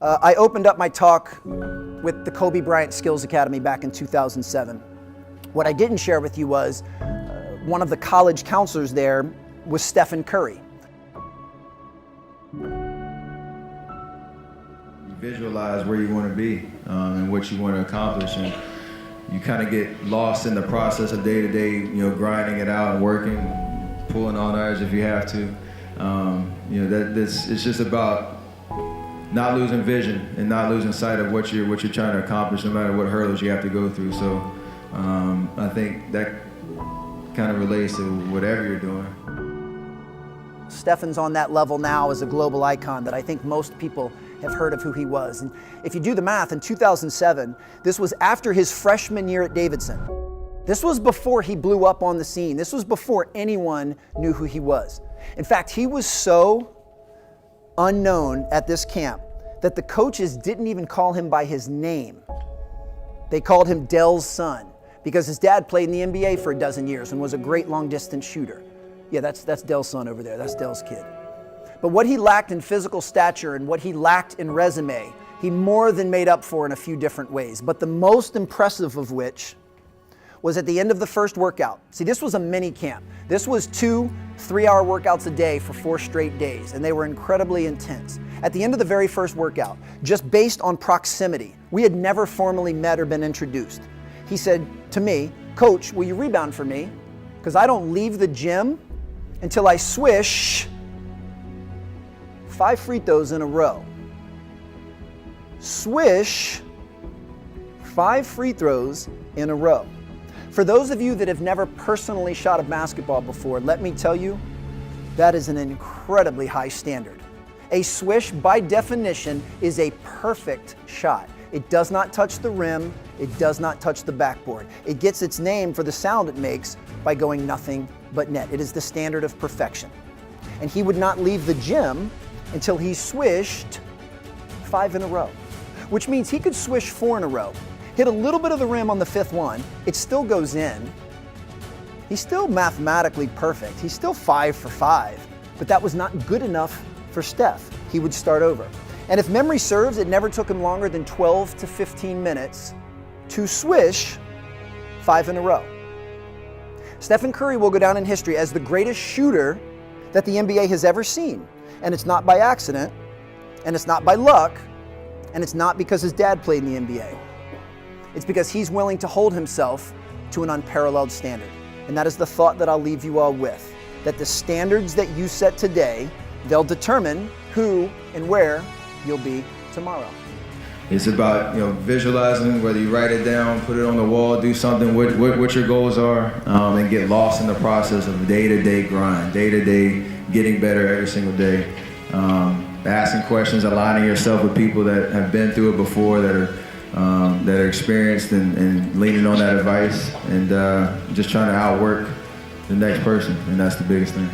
I opened up my talk with the Kobe Bryant Skills Academy back in 2007. What I didn't share with you was one of the college counselors there was Stephen Curry. You visualize where you want to be and what you want to accomplish, and you kind of get lost in the process of day-to-day, grinding it out and working, pulling on ours if you have to. It's just about not losing vision and not losing sight of what you're trying to accomplish, no matter what hurdles you have to go through. So I think that kind of relates to whatever you're doing. Stephen's on that level now as a global icon that I think most people have heard of who he was. And if you do the math, in 2007, this was after his freshman year at Davidson. This was before he blew up on the scene. This was before anyone knew who he was. In fact, he was so unknown at this camp that the coaches didn't even call him by his name. They called him Dell's son because his dad played in the NBA for a dozen years and was a great long-distance shooter. Yeah, that's Dell's son over there. That's Dell's kid. But what he lacked in physical stature and what he lacked in resume, he more than made up for in a few different ways. But the most impressive of which was at the end of the first workout. See, this was a mini camp. This was 2 3-hour workouts a day for 4 straight days, and they were incredibly intense. At the end of the very first workout, just based on proximity, we had never formally met or been introduced. He said to me, "Coach, will you rebound for me? Because I don't leave the gym until I swish 5 free throws in a row." Swish 5 free throws in a row. For those of you that have never personally shot a basketball before, let me tell you, that is an incredibly high standard. A swish, by definition, is a perfect shot. It does not touch the rim. It does not touch the backboard. It gets its name for the sound it makes by going nothing but net. It is the standard of perfection. And he would not leave the gym until he swished 5 in a row, which means he could swish 4 in a row, hit a little bit of the rim on the 5th one, it still goes in. He's still mathematically perfect. He's still 5 for 5, but that was not good enough for Steph. He would start over. And if memory serves, it never took him longer than 12 to 15 minutes to swish 5 in a row. Stephen Curry will go down in history as the greatest shooter that the NBA has ever seen. And it's not by accident, and it's not by luck, and it's not because his dad played in the NBA. It's because he's willing to hold himself to an unparalleled standard. And that is the thought that I'll leave you all with, that the standards that you set today, they'll determine who and where you'll be tomorrow. It's about visualizing, whether you write it down, put it on the wall, do something, what your goals are, and get lost in the process of day-to-day grind, day-to-day getting better every single day. Asking questions, aligning yourself with people that have been through it before, that are experienced, and leaning on that advice, and just trying to outwork the next person, and that's the biggest thing.